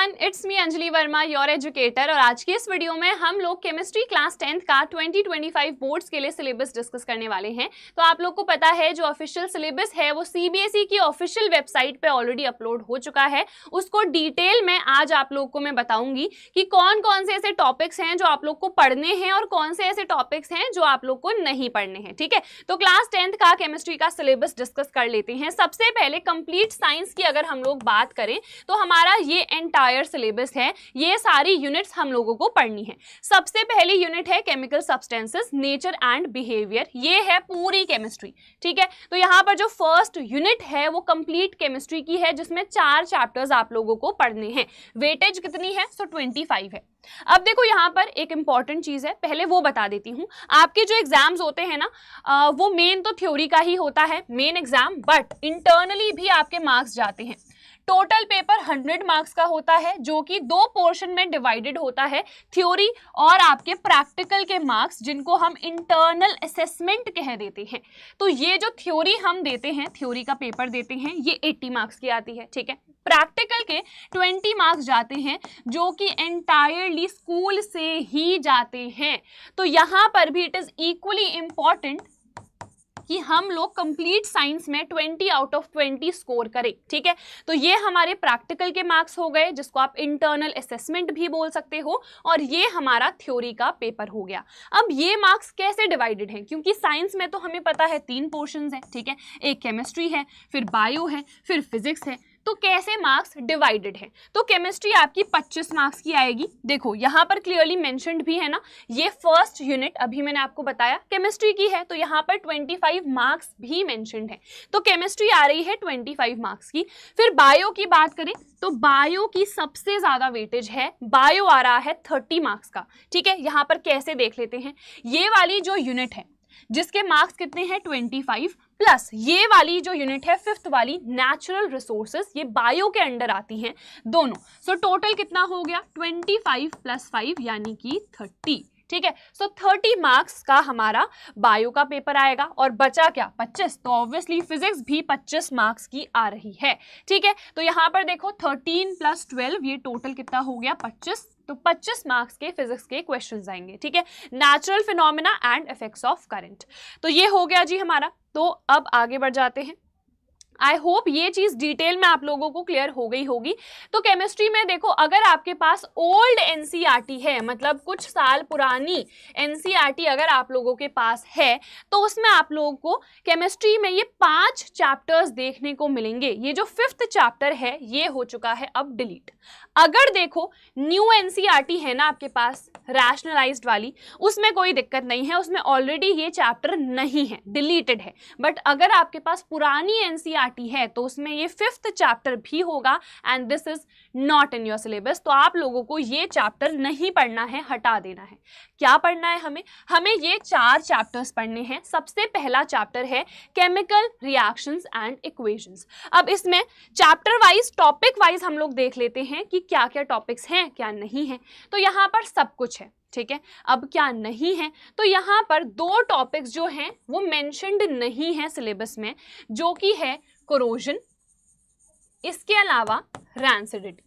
Everyone, it's me Anjali Verma, your educator. और आज की इस वीडियो में हम लोग केमिस्ट्री क्लास 10th का 2025 बोर्ड्स के लिए सिलेबस डिस्कस करने वाले हैं। तो आप लोग को पता है जो ऑफिशियल सिलेबस है वो सीबीएसई की ऑफिशियल वेबसाइट पे ऑलरेडी अपलोड हो चुका है। उसको डिटेल में आज आप लोग को मैं बताऊंगी कि कौन कौन से ऐसे टॉपिक्स हैं जो आप लोग को पढ़ने हैं और कौन से ऐसे टॉपिक्स हैं जो आप लोग को नहीं पढ़ने हैं। ठीक है, तो क्लास 10th का केमिस्ट्री का सिलेबस डिस्कस कर लेते हैं। सबसे पहले कंप्लीट साइंस की अगर हम लोग बात करें तो हमारा ये एंटायर सिलेबस है, ये सारी यूनिट्स हम लोगों को पढ़नी है। सबसे पहली यूनिट है chemical substances, nature and behaviour, ये है पूरी केमिस्ट्री। ठीक है, तो यहाँ पर जो फर्स्ट यूनिट है वो कंप्लीट केमिस्ट्री की है जिसमें 4 चैप्टर्स आप लोगों को पढ़ने हैं। वेटेज कितनी है? 25 है। अब देखो यहाँ पर एक इंपॉर्टेंट चीज है, पहले वो बता देती हूँ। आपके जो एग्जाम्स होते हैं ना वो मेन तो थ्योरी का ही होता है मेन एग्जाम, बट इंटरनली भी आपके मार्क्स जाते हैं। टोटल पेपर 100 मार्क्स का होता है जो कि 2 पोर्शन में डिवाइडेड होता है, थ्योरी और आपके प्रैक्टिकल के मार्क्स जिनको हम इंटरनल असेसमेंट कह देते हैं। तो ये जो थ्योरी हम देते हैं, थ्योरी का पेपर देते हैं, ये 80 मार्क्स की आती है। ठीक है, प्रैक्टिकल के 20 मार्क्स जाते हैं जो कि एंटायरली स्कूल से ही जाते हैं। तो यहाँ पर भी इट इज इक्वली इंपॉर्टेंट कि हम लोग कंप्लीट साइंस में 20 आउट ऑफ 20 स्कोर करें। ठीक है, तो ये हमारे प्रैक्टिकल के मार्क्स हो गए जिसको आप इंटरनल असेसमेंट भी बोल सकते हो, और ये हमारा थ्योरी का पेपर हो गया। अब ये मार्क्स कैसे डिवाइडेड हैं? क्योंकि साइंस में तो हमें पता है 3 पोर्शंस हैं। ठीक है, एक केमिस्ट्री है, फिर बायो है, फिर फिजिक्स है। तो कैसे मार्क्स डिवाइडेड है? तो केमिस्ट्री आपकी 25 मार्क्स की आएगी। देखो यहाँ पर क्लियरली मेंशन्ड भी है ना, ये फर्स्ट यूनिट अभी मैंने आपको बताया केमिस्ट्री की है, तो यहाँ पर 25 मार्क्स भी मेंशन्ड है। तो केमिस्ट्री आ रही है 25 मार्क्स की। फिर बायो की बात करें तो बायो की सबसे ज्यादा वेटेज है, बायो आ रहा है 30 मार्क्स का। ठीक है, यहाँ पर कैसे देख लेते हैं। ये वाली जो यूनिट है जिसके मार्क्स कितने हैं 25, प्लस ये वाली जो यूनिट है 5th वाली नेचुरल रिसोर्सेज, ये बायो के अंडर आती हैं दोनों। सो टोटल कितना हो गया 25 + 5 यानी कि 30। ठीक है, सो 30 मार्क्स का हमारा बायो का पेपर आएगा और बचा क्या 25। तो ऑब्वियसली फिजिक्स भी 25 मार्क्स की आ रही है। ठीक है, तो यहाँ पर देखो 13 + 12 ये टोटल कितना हो गया 25। तो 25 मार्क्स के फिजिक्स के क्वेश्चंस आएंगे। ठीक है, natural phenomena and effects of current. तो ये हो गया जी हमारा। तो अब आगे बढ़ जाते हैं। आई होप ये चीज डिटेल में आप लोगों को क्लियर हो गई होगी। तो केमिस्ट्री में देखो, अगर आपके पास ओल्ड एनसीईआरटी है, मतलब कुछ साल पुरानी एनसीईआरटी अगर आप लोगों के पास है, तो उसमें आप लोगों को केमिस्ट्री में ये 5 चैप्टर्स देखने को मिलेंगे। ये जो 5th चैप्टर है ये हो चुका है अब डिलीट। अगर देखो न्यू एनसीईआरटी है ना आपके पास रैशनलाइज्ड वाली, उसमें कोई दिक्कत नहीं है, उसमें ऑलरेडी ये चैप्टर नहीं है, डिलीटेड है। बट अगर आपके पास पुरानी एनसीईआरटी है तो उसमें ये 5th चैप्टर भी होगा and this is not in your syllabus. तो आप लोगों को ये चैप्टर नहीं पढ़ना है, हटा देना है। क्या पढ़ना है हमें ये 4 चैप्टर्स पढ़ने हैं। सबसे पहला चैप्टर है केमिकल रिएक्शंस एंड इक्वेशंस। अब इसमें चैप्टर वाइज टॉपिक वाइज हम लोग देख लेते हैं कि क्या क्या टॉपिक्स हैं क्या नहीं है। तो यहाँ पर सब कुछ है। ठीक है, अब क्या नहीं है, तो यहाँ पर 2 टॉपिक्स जो हैं वो मेंशन्ड नहीं है सिलेबस में, जो कि है कोरोजन, इसके अलावा रैंसिडिटी।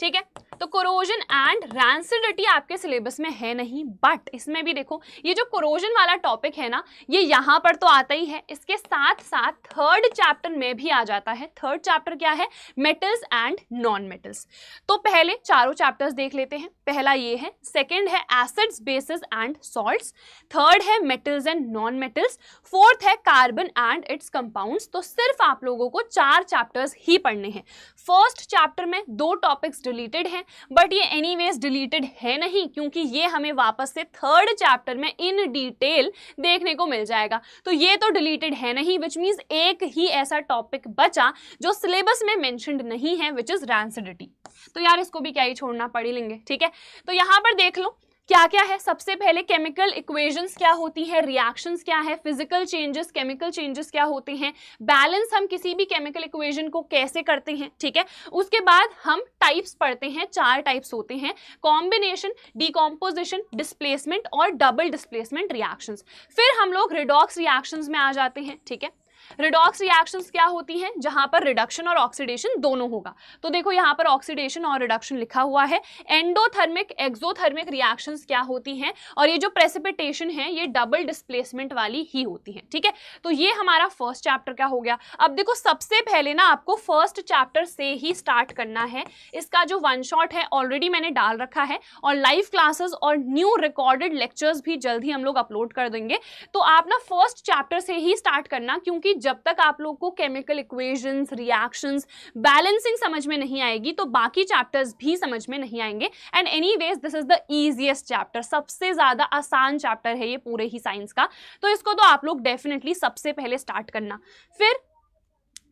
ठीक है, तो कोरोजन एंड रैंसिडिटी आपके सिलेबस में है नहीं, बट इसमें भी देखो ये जो कोरोजन वाला टॉपिक है ना, ये यहाँ पर तो आता ही है, इसके साथ साथ 3rd चैप्टर में भी आ जाता है। 3rd चैप्टर क्या है? Metals and non metals. तो पहले चारों चैप्टर्स देख लेते हैं। पहला ये है, सेकेंड है acids bases and salts, 3rd है metals and non metals, 4th है कार्बन एंड इट्स कंपाउंड्स। तो सिर्फ आप लोगों को 4 चैप्टर्स ही पढ़ने हैं। फर्स्ट चैप्टर में 2 टॉपिक्स डिलीटेड हैं, बट ये एनीवेज डिलीटेड है नहीं क्योंकि ये हमें वापस से 3rd चैप्टर में इन डिटेल देखने को मिल जाएगा। तो ये तो डिलीटेड है नहीं, विच मीन्स एक ही ऐसा टॉपिक बचा जो सिलेबस में मेंशन्ड नहीं है, विच इज रैंसिडिटी। तो यार इसको भी क्या ही छोड़ना, पढ़ ही लेंगे। ठीक है, तो यहाँ पर देख लो क्या क्या है। सबसे पहले केमिकल इक्वेशंस क्या होती है, रिएक्शंस क्या है, फिजिकल चेंजेस, केमिकल चेंजेस क्या होते हैं, बैलेंस हम किसी भी केमिकल इक्वेशन को कैसे करते हैं। ठीक है, उसके बाद हम टाइप्स पढ़ते हैं, 4 टाइप्स होते हैं, कॉम्बिनेशन, डिकॉम्पोजिशन, डिस्प्लेसमेंट और डबल डिस्प्लेसमेंट रिएक्शंस। फिर हम लोग रिडॉक्स रिएक्शंस में आ जाते हैं। ठीक है, रिडॉक्स रिएक्शंस क्या होती हैं, जहां पर रिडक्शन और ऑक्सीडेशन दोनों होगा। तो देखो यहाँ पर ऑक्सीडेशन और रिडक्शन लिखा हुआ है। एंडोथर्मिक एक्सोथर्मिक रिएक्शंस क्या होती हैं, और ये जो प्रेसिपिटेशन है ये डबल डिस्प्लेसमेंट वाली ही होती है। ठीक है, तो ये हमारा फर्स्ट चैप्टर क्या हो गया। अब देखो सबसे पहले ना आपको फर्स्ट चैप्टर से ही स्टार्ट करना है। इसका जो वन शॉट है ऑलरेडी मैंने डाल रखा है, और लाइव क्लासेस और न्यू रिकॉर्डेड लेक्चर्स भी जल्द ही हम लोग अपलोड कर देंगे। तो आप ना फर्स्ट चैप्टर से ही स्टार्ट करना, क्योंकि जब तक आप लोग को केमिकल इक्वेशंस, रिएक्शंस, बैलेंसिंग समझ में नहीं आएगी तो बाकी चैप्टर्स भी समझ में नहीं आएंगे। And anyways this is the easiest chapter, सबसे ज्यादा आसान चैप्टर है ये पूरे ही साइंस का, तो इसको तो आप लोग डेफिनेटली सबसे पहले स्टार्ट करना। फिर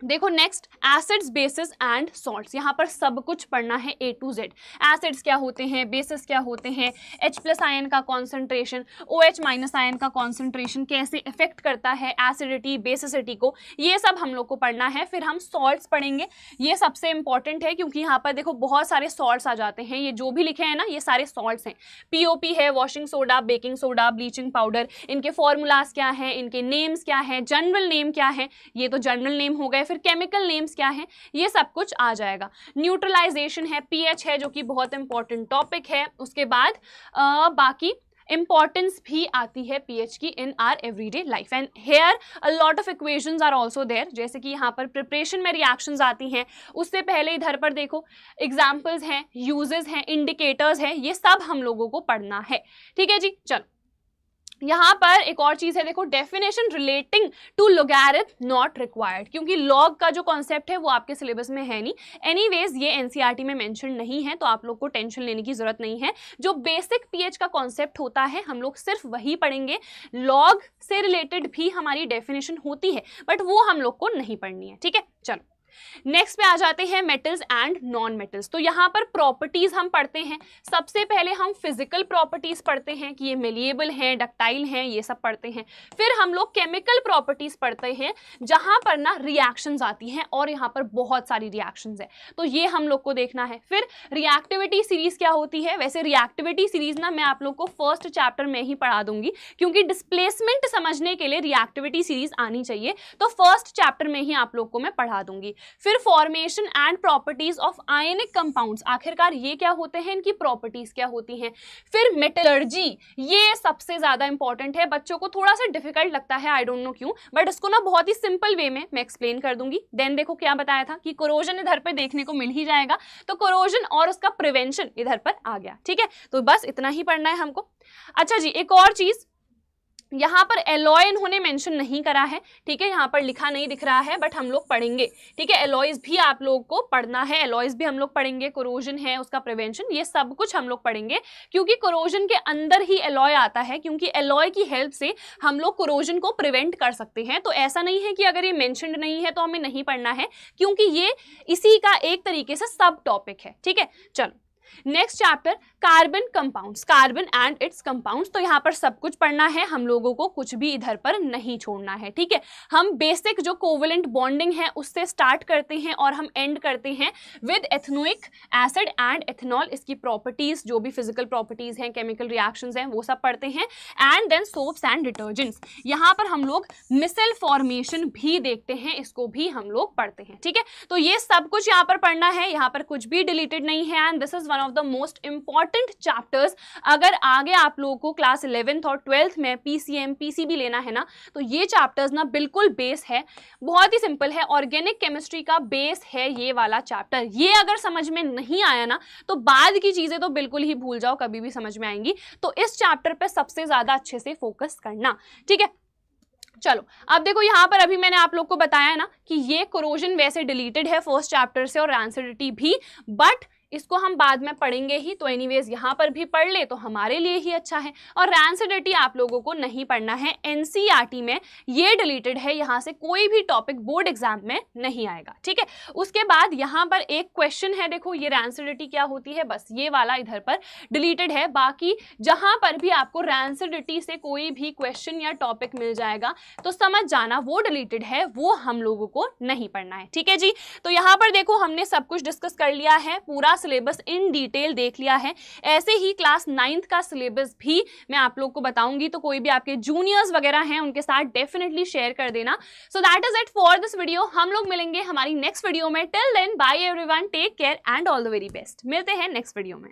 देखो next acids, basis and salts, यहाँ पर सब कुछ पढ़ना है A to Z। एसिड्स क्या होते हैं, बेसिस क्या होते हैं, H+ आयन का कॉन्सेंट्रेशन, OH- आयन का कॉन्सेंट्रेशन कैसे इफेक्ट करता है एसिडिटी बेसिसिटी को, ये सब हम लोग को पढ़ना है। फिर हम सॉल्ट्स पढ़ेंगे, ये सबसे इंपॉर्टेंट है क्योंकि यहाँ पर देखो बहुत सारे सॉल्ट्स आ जाते हैं। ये जो भी लिखे हैं ना ये सारे सॉल्ट्स हैं। POP है, washing soda, baking soda, bleaching powder, इनके फॉर्मूलाज क्या हैं, इनके नेम्स क्या हैं, जनरल नेम क्या है, ये तो जनरल नेम हो गए। फिर केमिकल नेम्स क्या हैं, ये सब कुछ आ जाएगा। न्यूट्रलाइजेशन है, pH है जो कि बहुत इंपॉर्टेंट टॉपिक है। उसके बाद बाकी इंपॉर्टेंस भी आती है pH की in our everyday life. And here a lot of equations are also there, जैसे कि यहाँ पर प्रिपरेशन में रिएक्शंस आती हैं, उससे पहले इधर पर देखो एग्जांपल्स हैं, यूजेस हैं, इंडिकेटर्स हैं, ये सब हम लोगों को पढ़ना है। ठीक है जी, चलो यहाँ पर एक और चीज है, देखो definition relating to logarithm not required, क्योंकि लॉग का जो कॉन्सेप्ट है वो आपके सिलेबस में है नहीं। एनीवेज ये एनसीईआरटी में मेंशन नहीं है, तो आप लोग को टेंशन लेने की जरूरत नहीं है। जो बेसिक पीएच का कॉन्सेप्ट होता है हम लोग सिर्फ वही पढ़ेंगे। लॉग से रिलेटेड भी हमारी डेफिनेशन होती है, बट वो हम लोग को नहीं पढ़नी है। ठीक है, चलो नेक्स्ट पे आ जाते हैं मेटल्स एंड नॉन मेटल्स। तो यहाँ पर प्रॉपर्टीज हम पढ़ते हैं। सबसे पहले हम फिजिकल प्रॉपर्टीज पढ़ते हैं कि ये मेलिएबल हैं, डक्टाइल हैं, ये सब पढ़ते हैं। फिर हम लोग केमिकल प्रॉपर्टीज पढ़ते हैं, जहां पर ना रिएक्शंस आती हैं, और यहाँ पर बहुत सारी रिएक्शंस है, तो ये हम लोग को देखना है। फिर रिएक्टिविटी सीरीज क्या होती है, वैसे रिएक्टिविटी सीरीज ना मैं आप लोग को फर्स्ट चैप्टर में ही पढ़ा दूंगी, क्योंकि डिस्प्लेसमेंट समझने के लिए रिएक्टिविटी सीरीज आनी चाहिए, तो फर्स्ट चैप्टर में ही आप लोग को मैं पढ़ा दूंगी। फिर formation and properties of ionic compounds, आखिरकार ये क्या होते हैं, इनकी प्रॉपर्टीज क्या होती हैं। फिर मेटलर्जी, ये सबसे ज्यादा इंपॉर्टेंट है, बच्चों को थोड़ा सा डिफिकल्ट लगता है, आई डोंट नो क्यों, बट इसको ना बहुत ही सिंपल वे में मैं एक्सप्लेन कर दूंगी। देन देखो क्या बताया था कि कोरोजन इधर पे देखने को मिल ही जाएगा, तो कोरोजन और उसका प्रिवेंशन इधर पर आ गया। ठीक है, तो बस इतना ही पढ़ना है हमको। अच्छा जी, एक और चीज, यहाँ पर एलॉय इन्होंने मेंशन नहीं करा है, ठीक है, यहाँ पर लिखा नहीं दिख रहा है, बट हम लोग पढ़ेंगे। ठीक है, एलॉयज भी आप लोगों को पढ़ना है, एलॉयज भी हम लोग पढ़ेंगे, कोरोजन है, उसका प्रिवेंशन, ये सब कुछ हम लोग पढ़ेंगे, क्योंकि कोरोजन के अंदर ही एलॉय आता है, क्योंकि एलॉय की हेल्प से हम लोग कोरोजन को प्रिवेंट कर सकते हैं। तो ऐसा नहीं है कि अगर ये मेंशनड नहीं है तो हमें नहीं पढ़ना है, क्योंकि ये इसी का एक तरीके से सब टॉपिक है। ठीक है, चलो next chapter carbon compounds, carbon and it's compounds. तो यहाँ पर सब कुछ पढ़ना है हम लोगों को, कुछ भी इधर पर नहीं छोड़ना है। ठीक है, हम बेसिक जो कोवेलेंट बॉन्डिंग है उससे स्टार्ट करते हैं और हम एंड करते हैं with ethanoic acid and ethanol, इसकी प्रॉपर्टीज, जो भी फिजिकल प्रॉपर्टीज हैं, केमिकल रिएक्शंस हैं, वो सब पढ़ते हैं। And then soaps and detergents, यहाँ पर हम लोग मिसल फॉर्मेशन भी देखते हैं, इसको भी हम लोग पढ़ते हैं। ठीक है, तो ये सब कुछ यहाँ पर पढ़ना है, यहाँ पर कुछ भी डिलीटेड नहीं है। And this is one of the most important chapters. अगर आगे आप लोगों को क्लास 11th और 12th में PCM PCB लेना है ना, तो ये चैप्टर्स ना बिल्कुल बेस है, बहुत ही सिंपल है, ऑर्गेनिक केमिस्ट्री का बेस है ये वाला चैप्टर। ये अगर समझ में नहीं आया ना तो बाद की चीजें तो बिल्कुल ही भूल जाओ, कभी भी समझ में आएंगी। तो इस चैप्टर पे सबसे ज्यादा अच्छे से फोकस करना। ठीक है, चलो अब देखो यहाँ पर अभी मैंने आप लोग को बताया ना कि ये कोरोजन वैसे डिलीटेड है फर्स्ट चैप्टर से, और रैंसिडिटी भी, बट इसको हम बाद में पढ़ेंगे ही, तो एनीवेज यहाँ पर भी पढ़ ले तो हमारे लिए ही अच्छा है। और रैंसिडिटी आप लोगों को नहीं पढ़ना है, एनसीईआरटी में ये डिलीटेड है, यहाँ से कोई भी टॉपिक बोर्ड एग्जाम में नहीं आएगा। ठीक है, उसके बाद यहाँ पर एक क्वेश्चन है, देखो ये रैंसिडिटी क्या होती है, बस ये वाला इधर पर डिलीटेड है। बाकी जहाँ पर भी आपको रैंसिडिटी से कोई भी क्वेश्चन या टॉपिक मिल जाएगा तो समझ जाना वो डिलीटेड है, वो हम लोगों को नहीं पढ़ना है। ठीक है जी, तो यहाँ पर देखो हमने सब कुछ डिस्कस कर लिया है, पूरा सिलेबस इन डिटेल देख लिया है, ऐसे ही क्लास 9th का सिलेबस भी मैं आप लोग को बताऊंगी, तो कोई भी आपके जूनियर्स वगैरह हैं उनके साथ डेफिनेटली शेयर कर देना। So that is it for this video. हम लोग मिलेंगे हमारी नेक्स्ट वीडियो में। Till then bye everyone, take care and all the very best. मिलते हैं नेक्स्ट वीडियो में।